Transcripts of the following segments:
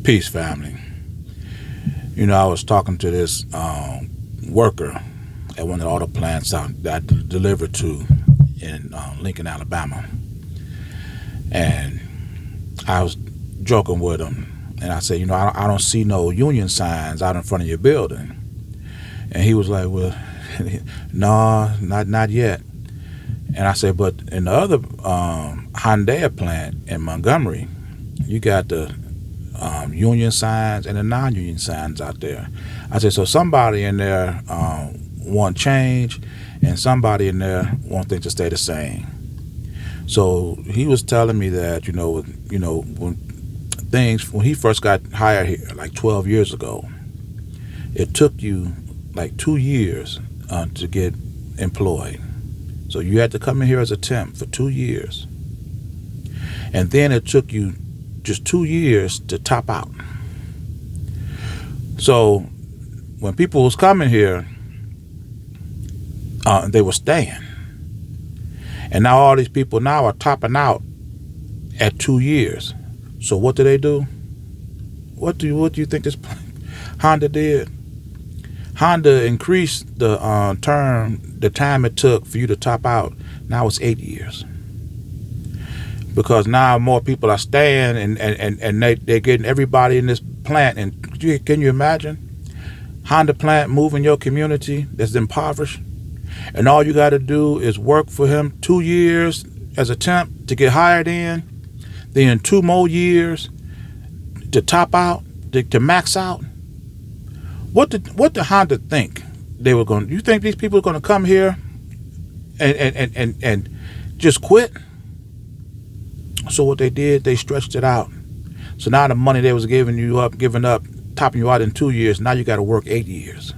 Peace, family. You know, I was talking to this worker at one of the auto plants that I delivered to in Lincoln, Alabama, and I was joking with him, and I said, I don't see no union signs out in front of your building, and he was like, well, no, not yet. And I said, but in the other Hyundai plant in Montgomery, you got the union signs and the non-union signs out there. I said, so somebody in there want change, and somebody in there want things to stay the same. So he was telling me that when he first got hired here, like 12 years ago, it took you like 2 years to get employed. So you had to come in here as a temp for 2 years, and then it took you just 2 years to top out. So when people was coming here, they were staying, and now all these people now are topping out at 2 years. So what do? What do you think this Honda did? Honda increased the time it took for you to top out. Now it's 8 years. Because now more people are staying, and they're getting everybody in this plant. And can you imagine? Honda plant moving your community that's impoverished, and all you got to do is work for him 2 years as a temp to get hired in, then 2 more years to top out, to max out. What did Honda think they were going? You think these people are going to come here and just quit? So what they did, they stretched it out. So now the money they was giving up, topping you out in 2 years, now you got to work 8 years.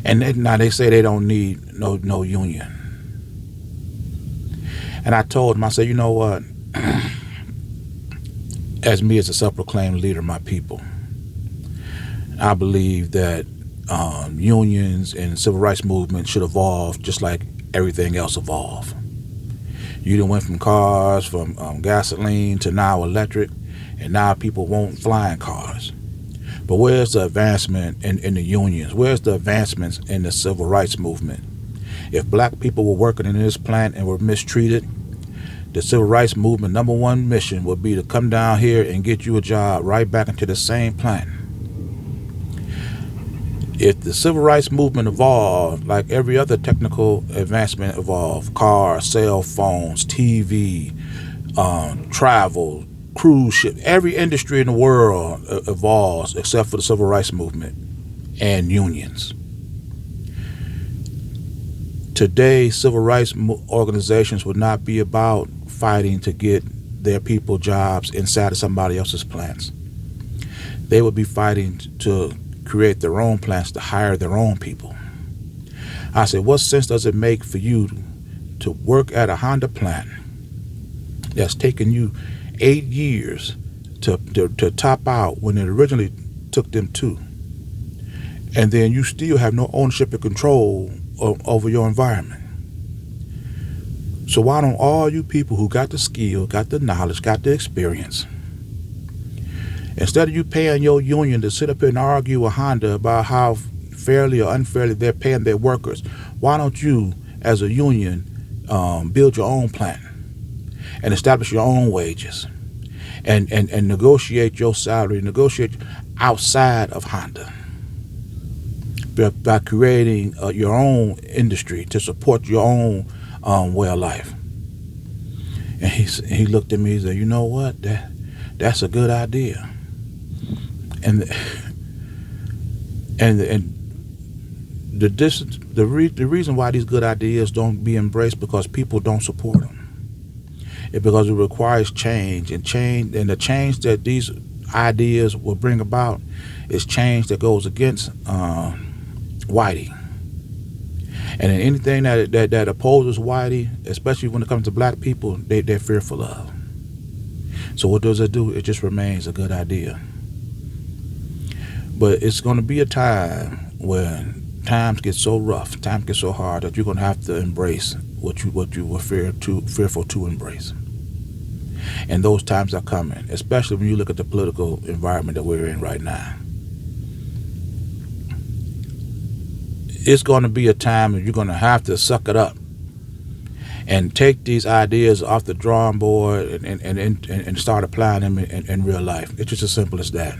And now they say they don't need no union. And I told them, I said, you know what? As me as a self-proclaimed leader of my people, I believe that unions and civil rights movement should evolve just like everything else evolved. You done went from cars, from gasoline to now electric, and now people want flying cars. But where's the advancement in the unions? Where's the advancements in the civil rights movement? If black people were working in this plant and were mistreated, the civil rights movement number one mission would be to come down here and get you a job right back into the same plant. If the civil rights movement evolved like every other technical advancement evolved, cars, cell phones, TV, travel, cruise ship, every industry in the world evolves except for the civil rights movement and unions. Today, civil rights organizations would not be about fighting to get their people jobs inside of somebody else's plants. They would be fighting to create their own plants, to hire their own people. I said, what sense does it make for you to work at a Honda plant that's taken you 8 years to top out when it originally took them 2, and then you still have no ownership and control over your environment? So why don't all you people who got the skill, got the knowledge, got the experience, instead of you paying your union to sit up here and argue with Honda about how fairly or unfairly they're paying their workers, why don't you, as a union, build your own plant and establish your own wages and negotiate your salary, negotiate outside of Honda by creating your own industry to support your own way of life? And he looked at me and said, you know what, that's a good idea. And the reason why these good ideas don't be embraced because people don't support them. It's because it requires change, and the change that these ideas will bring about is change that goes against whitey. And in anything that opposes whitey, especially when it comes to black people, they're fearful of. So what does it do? It just remains a good idea. But it's going to be a time when times get so rough, times get so hard that you're going to have to embrace what you were fearful to embrace. And those times are coming, especially when you look at the political environment that we're in right now. It's going to be a time that you're going to have to suck it up and take these ideas off the drawing board and start applying them in real life. It's just as simple as that.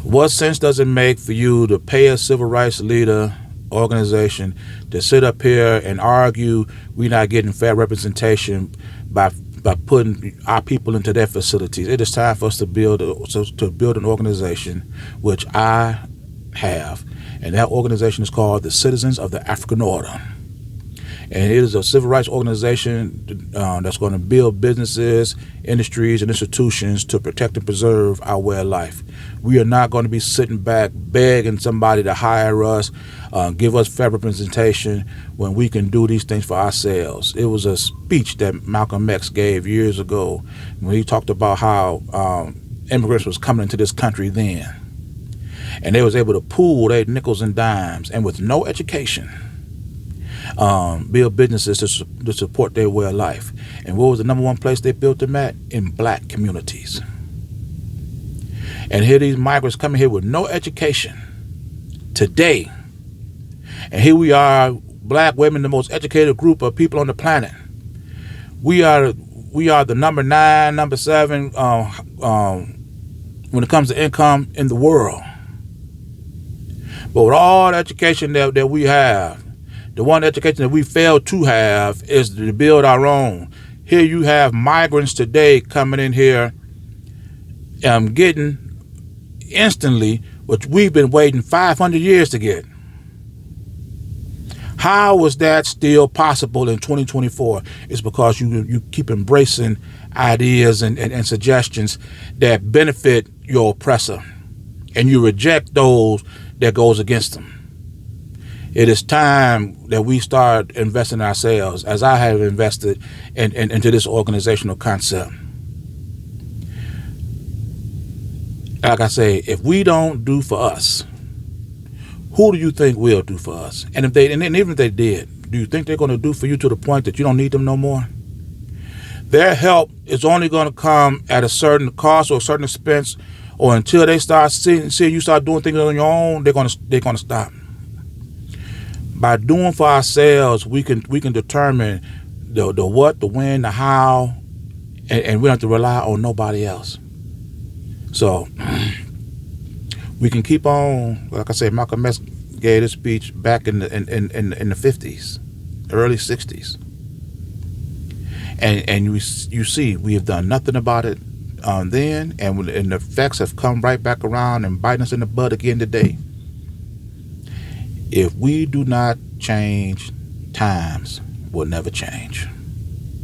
What sense does it make for you to pay a civil rights leader organization to sit up here and argue we're not getting fair representation by putting our people into their facilities? It is time for us to build an organization, which I have, and that organization is called the Citizens of the African Order. And it is a civil rights organization that's going to build businesses, industries, and institutions to protect and preserve our way of life. We are not going to be sitting back begging somebody to hire us, give us fair representation when we can do these things for ourselves. It was a speech that Malcolm X gave years ago when he talked about how immigrants was coming into this country then. And they was able to pool their nickels and dimes, and with no education, build businesses to support their way of life. And what was the number one place they built them at? In black communities. And here these migrants coming here with no education today. And here we are, black women, the most educated group of people on the planet. We are the number 9, number 7 when it comes to income in the world. But with all the education that we have, the one education that we fail to have is to build our own. Here you have migrants today coming in here, getting instantly what we've been waiting 500 years to get. How is that still possible in 2024? It's because you keep embracing ideas and suggestions that benefit your oppressor, and you reject those that goes against them. It is time that we start investing in ourselves, as I have invested into this organizational concept. Like I say, if we don't do for us, who do you think will do for us? And even if they did, do you think they're going to do for you to the point that you don't need them no more? Their help is only going to come at a certain cost or a certain expense, or until they start seeing you start doing things on your own, they're going to stop. By doing for ourselves, we can determine the what, the when, the how, and we don't have to rely on nobody else. So we can keep on. Like I said, Malcolm X gave this speech back in the 50s, early 60s, and you see we have done nothing about it then, and the effects have come right back around and biting us in the butt again today. If we do not change, times will never change.